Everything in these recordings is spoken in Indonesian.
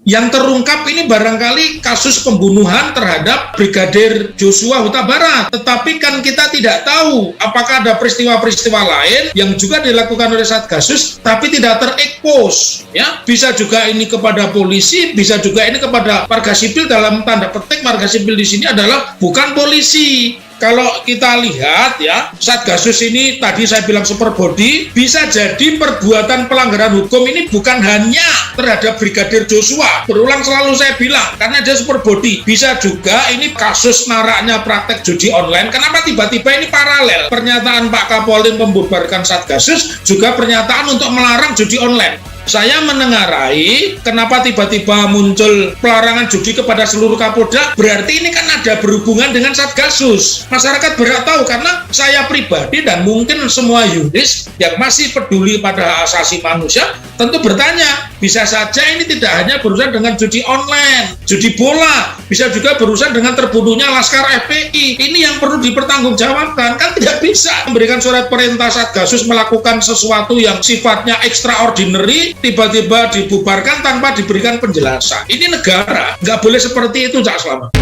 Yang terungkap ini barangkali kasus pembunuhan terhadap Brigadir Joshua Huta Barat. Tetapi kan kita tidak tahu apakah ada peristiwa-peristiwa lain yang juga dilakukan oleh Satgasus tapi tidak terekspos. Ya, bisa juga ini kepada polisi, bisa juga ini kepada warga sipil. Dalam tanda petik warga sipil di sini adalah bukan polisi. Kalau kita lihat ya, Satgasus ini tadi saya bilang super body, bisa jadi perbuatan pelanggaran hukum ini bukan hanya terhadap Brigadir Joshua. Berulang selalu saya bilang, karena dia super body. Bisa juga ini kasus maraknya praktek judi online. Kenapa tiba-tiba ini paralel? Pernyataan Pak Kapolri membubarkan Satgasus, juga pernyataan untuk melarang judi online. Saya menengarai kenapa tiba-tiba muncul pelarangan judi kepada seluruh Kapolda, berarti ini kan ada berhubungan dengan Satgasus. Masyarakat berhak tahu karena saya pribadi dan mungkin semua yuris yang masih peduli pada hak asasi manusia tentu bertanya, bisa saja ini tidak hanya berurusan dengan judi online, judi bola, bisa juga berurusan dengan terbunuhnya Laskar FPI. Ini yang perlu dipertanggungjawabkan. Kan tidak bisa memberikan surat perintah Satgasus melakukan sesuatu yang sifatnya extraordinary tiba-tiba dibubarkan tanpa diberikan penjelasan. Ini negara, nggak boleh seperti itu, Cak Slamet.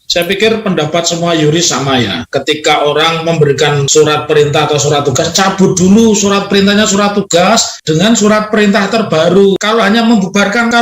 Saya pikir pendapat semua yuris sama ya. Ketika orang memberikan surat perintah atau surat tugas, cabut dulu surat perintahnya, surat tugas dengan surat perintah terbaru. Kalau hanya membubarkan,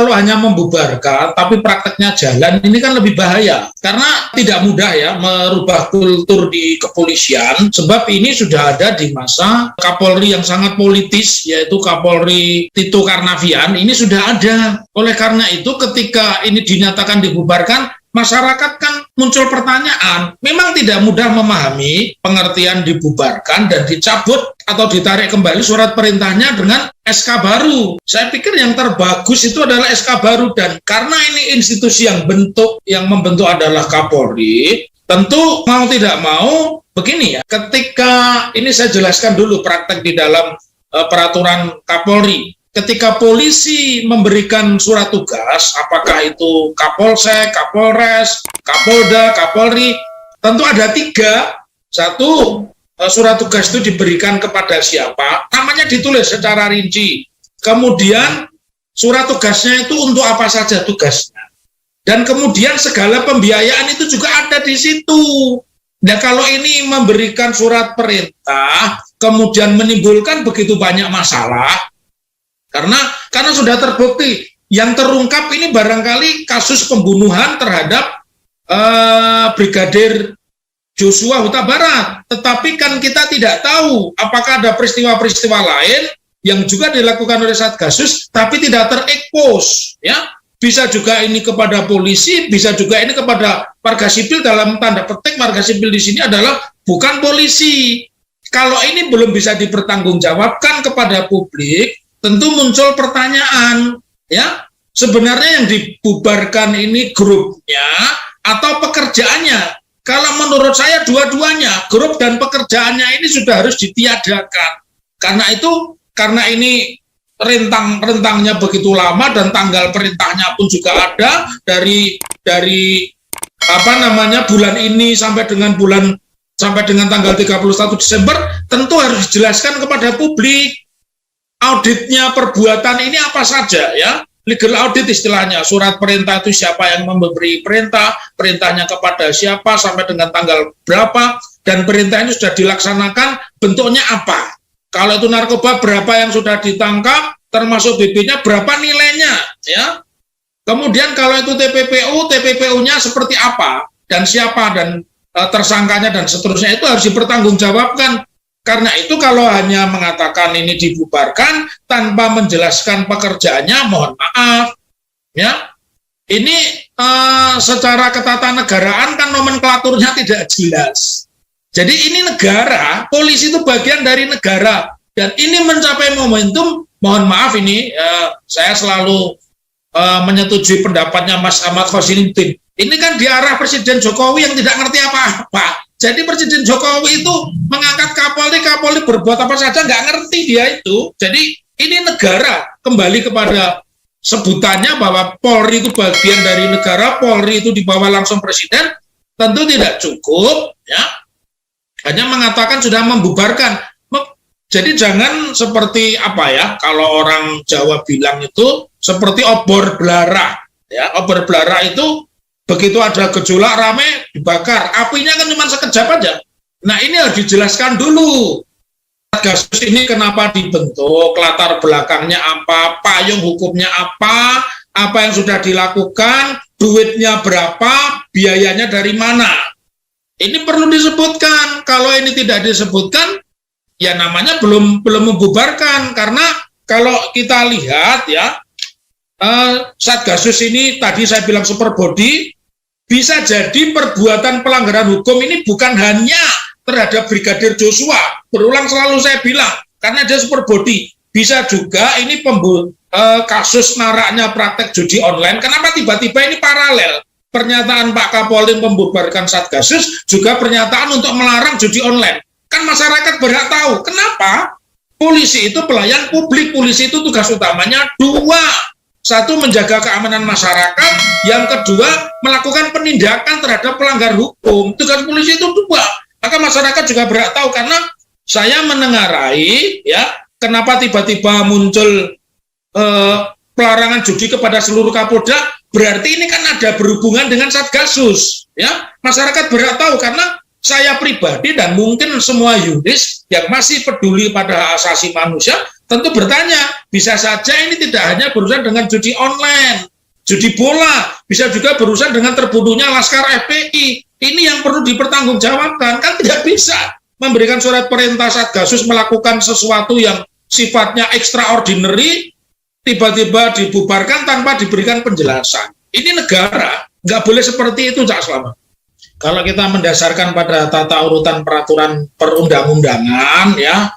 tapi prakteknya jalan, ini kan lebih bahaya. Karena tidak mudah ya merubah kultur di kepolisian, sebab ini sudah ada di masa Kapolri yang sangat politis, yaitu Kapolri Tito Karnavian, ini sudah ada. Oleh karena itu ketika ini dinyatakan dibubarkan, masyarakat kan muncul pertanyaan, memang tidak mudah memahami pengertian dibubarkan dan dicabut atau ditarik kembali surat perintahnya dengan SK baru. Saya pikir yang terbagus itu adalah SK baru, dan karena ini institusi yang membentuk adalah Kapolri, tentu mau tidak mau begini ya, ketika ini saya jelaskan dulu praktek di dalam peraturan Kapolri. Ketika polisi memberikan surat tugas, apakah itu Kapolsek, Kapolres, Kapolda, Kapolri, tentu ada 3. Satu, surat tugas itu diberikan kepada siapa, namanya ditulis secara rinci. Kemudian surat tugasnya itu untuk apa saja tugasnya. Dan kemudian segala pembiayaan itu juga ada di situ. Nah, kalau ini memberikan surat perintah, kemudian menimbulkan begitu banyak masalah, karena sudah terbukti yang terungkap ini barangkali kasus pembunuhan terhadap Brigadir Joshua Huta Barat. Tetapi kan kita tidak tahu apakah ada peristiwa-peristiwa lain yang juga dilakukan oleh Satgasus tapi tidak terekspos. Ya, bisa juga ini kepada polisi, bisa juga ini kepada warga sipil. Dalam tanda petik warga sipil di sini adalah bukan polisi. Kalau ini belum bisa dipertanggungjawabkan kepada publik, tentu muncul pertanyaan, ya, sebenarnya yang dibubarkan ini grupnya atau pekerjaannya? Kalau menurut saya dua-duanya, grup dan pekerjaannya ini sudah harus ditiadakan. Karena ini rentangnya begitu lama dan tanggal perintahnya pun juga ada dari bulan ini sampai dengan tanggal 31 Desember, tentu harus dijelaskan kepada publik. Auditnya perbuatan ini apa saja ya, legal audit istilahnya, surat perintah itu siapa yang memberi perintah, perintahnya kepada siapa, sampai dengan tanggal berapa, dan perintahnya sudah dilaksanakan, bentuknya apa. Kalau itu narkoba, berapa yang sudah ditangkap, termasuk BB-nya, berapa nilainya ya. Kemudian kalau itu TPPU-nya seperti apa, dan siapa, dan tersangkanya, dan seterusnya, itu harus dipertanggungjawabkan. Karena itu kalau hanya mengatakan ini dibubarkan tanpa menjelaskan pekerjaannya, mohon maaf, ya, ini secara ketatanegaraan kan nomenklaturnya tidak jelas. Jadi ini negara, polisi itu bagian dari negara, dan ini mencapai momentum, mohon maaf ini saya selalu menyetujui pendapatnya Mas Ahmad Khosinuddin. Ini kan di arah Presiden Jokowi yang tidak ngerti apa-apa. Jadi Presiden Jokowi itu mengangkat Kapolri berbuat apa saja, nggak ngerti dia itu. Jadi ini negara, kembali kepada sebutannya bahwa Polri itu bagian dari negara, Polri itu di bawah langsung Presiden, tentu tidak cukup ya hanya mengatakan sudah membubarkan. Jadi jangan seperti apa ya, kalau orang Jawa bilang itu seperti obor belara. Ya, obor belara itu begitu ada gejolak rame dibakar, apinya kan cuma sekejap aja. Nah ini harus dijelaskan dulu. Satgasus ini kenapa dibentuk, latar belakangnya apa, payung hukumnya apa yang sudah dilakukan, duitnya berapa, biayanya dari mana. Ini perlu disebutkan. Kalau ini tidak disebutkan, ya namanya belum membubarkan. Karena kalau kita lihat ya, Satgasus ini tadi saya bilang super body, bisa jadi perbuatan pelanggaran hukum ini bukan hanya terhadap Brigadir Joshua. Berulang selalu saya bilang, karena dia super body. Bisa juga ini kasus maraknya praktek judi online. Kenapa tiba-tiba ini paralel? Pernyataan Pak Kapolri membubarkan Satgasus, juga pernyataan untuk melarang judi online. Kan masyarakat berhak tahu. Kenapa? Polisi itu pelayan publik. Polisi itu tugas utamanya dua. Satu, menjaga keamanan masyarakat. Yang kedua, melakukan penindakan terhadap pelanggar hukum. Tugas polisi itu dua. Maka masyarakat juga berhak tahu, karena saya menengarai ya, kenapa tiba-tiba muncul pelarangan judi kepada seluruh Kapolda. Berarti ini kan ada berhubungan dengan Satgasus. Ya, masyarakat berhak tahu, karena saya pribadi dan mungkin semua yuris yang masih peduli pada hak asasi manusia tentu bertanya, bisa saja ini tidak hanya berurusan dengan judi online, judi bola, bisa juga berurusan dengan terbunuhnya Laskar FPI. Ini yang perlu dipertanggungjawabkan. Kan tidak bisa memberikan surat perintah Satgasus melakukan sesuatu yang sifatnya extraordinary, tiba-tiba dibubarkan tanpa diberikan penjelasan. Ini negara, nggak boleh seperti itu, Cak Slamet. Kalau kita mendasarkan pada tata urutan peraturan perundang-undangan, ya,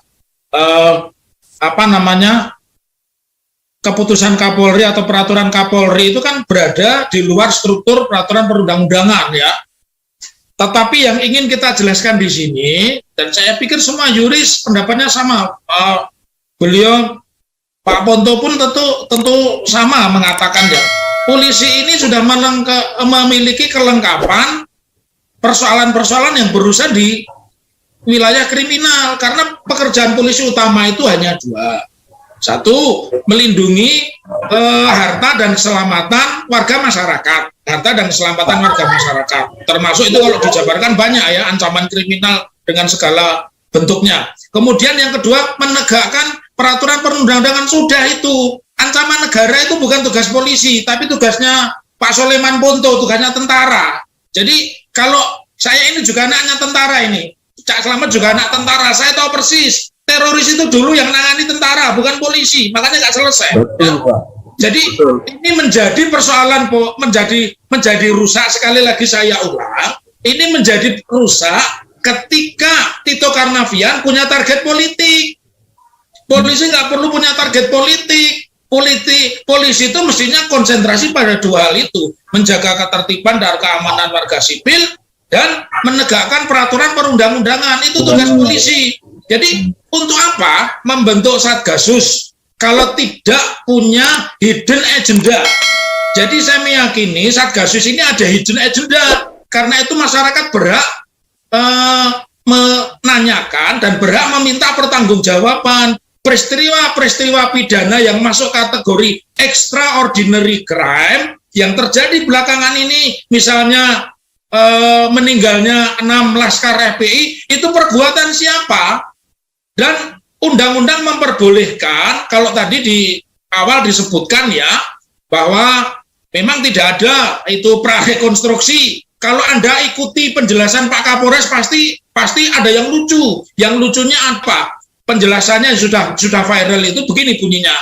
keputusan Kapolri atau peraturan Kapolri itu kan berada di luar struktur peraturan perundang-undangan, ya. Tetapi yang ingin kita jelaskan di sini, dan saya pikir semua yuris pendapatnya sama, beliau Pak Ponto pun tentu sama mengatakan, ya, polisi ini sudah memiliki kelengkapan persoalan-persoalan yang berurusan di wilayah kriminal, karena pekerjaan polisi utama itu hanya dua. Satu, melindungi harta dan keselamatan warga masyarakat. Harta dan keselamatan warga masyarakat. Termasuk itu kalau dijabarkan banyak ya, ancaman kriminal dengan segala bentuknya. Kemudian yang kedua, menegakkan peraturan perundang-undangan. Sudah itu. Ancaman negara itu bukan tugas polisi, tapi tugasnya Pak Soleman Ponto, tugasnya tentara. Jadi kalau saya ini juga anaknya tentara ini, Cak Slamet juga anak tentara, saya tahu persis teroris itu dulu yang nangani tentara, bukan polisi, makanya nggak selesai. Betul, Pak. Jadi betul. Ini menjadi persoalan, menjadi rusak. Sekali lagi saya ulang, ini menjadi rusak ketika Tito Karnavian punya target politik. Polisi nggak perlu punya target politik. Polisi itu mestinya konsentrasi pada dua hal itu, menjaga ketertiban dan keamanan warga sipil dan menegakkan peraturan perundang-undangan. Itu tugas polisi. Jadi untuk apa membentuk Satgasus kalau tidak punya hidden agenda? Jadi saya meyakini Satgasus ini ada hidden agenda, karena itu masyarakat berhak menanyakan dan berhak meminta pertanggungjawaban. Peristiwa-peristiwa pidana yang masuk kategori extraordinary crime yang terjadi belakangan ini, misalnya meninggalnya 6 Laskar FPI, itu perbuatan siapa? Dan undang-undang memperbolehkan, kalau tadi di awal disebutkan ya, bahwa memang tidak ada itu prarekonstruksi. Kalau Anda ikuti penjelasan Pak Kapolres pasti ada yang lucu. Yang lucunya apa? Penjelasannya sudah viral itu begini bunyinya.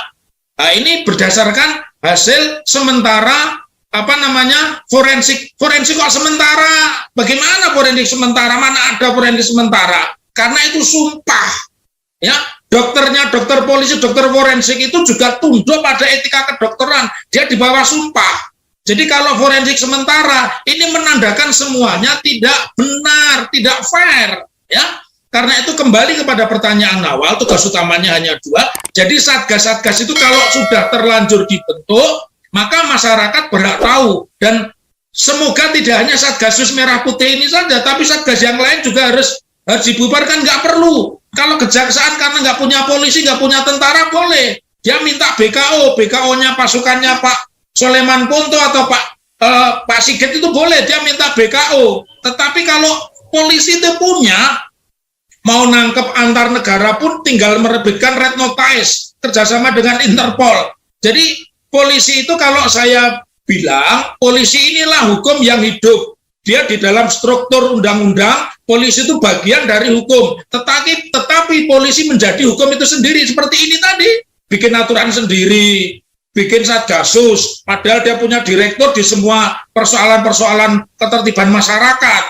Nah, ini berdasarkan hasil sementara forensik kok sementara. Bagaimana forensik sementara? Mana ada forensik sementara? Karena itu sumpah. Ya, dokter polisi, dokter forensik itu juga tunduk pada etika kedokteran. Dia di bawah sumpah. Jadi kalau forensik sementara ini menandakan semuanya tidak benar, tidak fair, ya. Karena itu kembali kepada pertanyaan awal, tugas utamanya hanya dua. Jadi Satgas itu kalau sudah terlanjur dibentuk, maka masyarakat berhak tahu. Dan semoga tidak hanya Satgasus Merah Putih ini saja, tapi Satgas yang lain juga harus Harus dibubarkan, nggak perlu. Kalau kejaksaan karena nggak punya polisi, nggak punya tentara, boleh. Dia minta BKO, BKO-nya pasukannya Pak Soleman Ponto atau Pak Sigit itu boleh, dia minta BKO. Tetapi kalau polisi itu punya, mau nangkep antar negara pun tinggal menerbitkan red notice, kerjasama dengan Interpol. Jadi polisi itu kalau saya bilang, polisi inilah hukum yang hidup. Dia di dalam struktur undang-undang, polisi itu bagian dari hukum. Tetapi polisi menjadi hukum itu sendiri. Seperti ini tadi, bikin aturan sendiri, bikin satgasus, padahal dia punya direktur di semua persoalan-persoalan ketertiban masyarakat.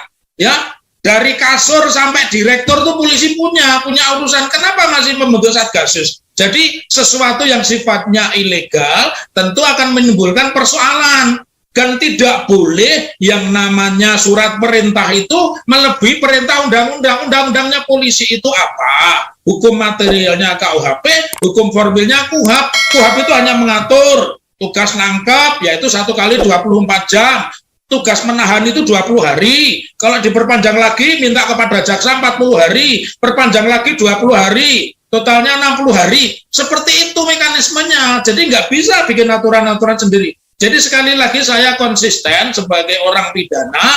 Ya, dari kasur sampai direktur tuh polisi punya urusan. Kenapa masih membentuk satgasus? Jadi sesuatu yang sifatnya ilegal tentu akan menimbulkan persoalan. Dan tidak boleh yang namanya surat perintah itu melebihi perintah undang-undang. Undang-undangnya polisi itu apa? Hukum materialnya KUHP, hukum formilnya KUHAP. KUHAP itu hanya mengatur tugas nangkap, yaitu 1 kali 24 jam. Tugas menahan itu 20 hari. Kalau diperpanjang lagi, minta kepada jaksa 40 hari. Perpanjang lagi 20 hari. Totalnya 60 hari. Seperti itu mekanismenya. Jadi nggak bisa bikin aturan-aturan sendiri. Jadi sekali lagi saya konsisten sebagai orang pidana,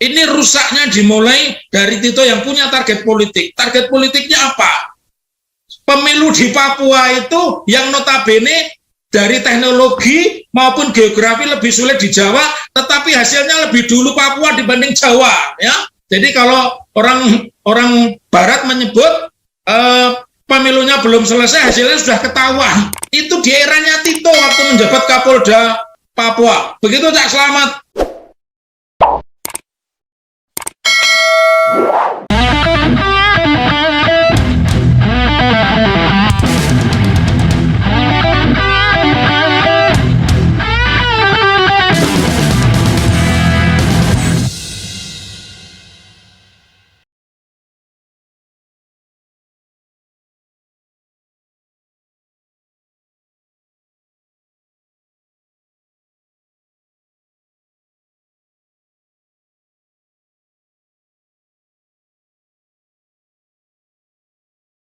ini rusaknya dimulai dari Tito yang punya target politik. Target politiknya apa? Pemilu di Papua itu yang notabene dari teknologi maupun geografi lebih sulit di Jawa, tetapi hasilnya lebih dulu Papua dibanding Jawa. Ya, jadi kalau orang Barat menyebut pemilunya belum selesai, hasilnya sudah ketahuan. Itu di eranya Tito waktu menjabat Kapolda Papua. Begitu Cak Selamat.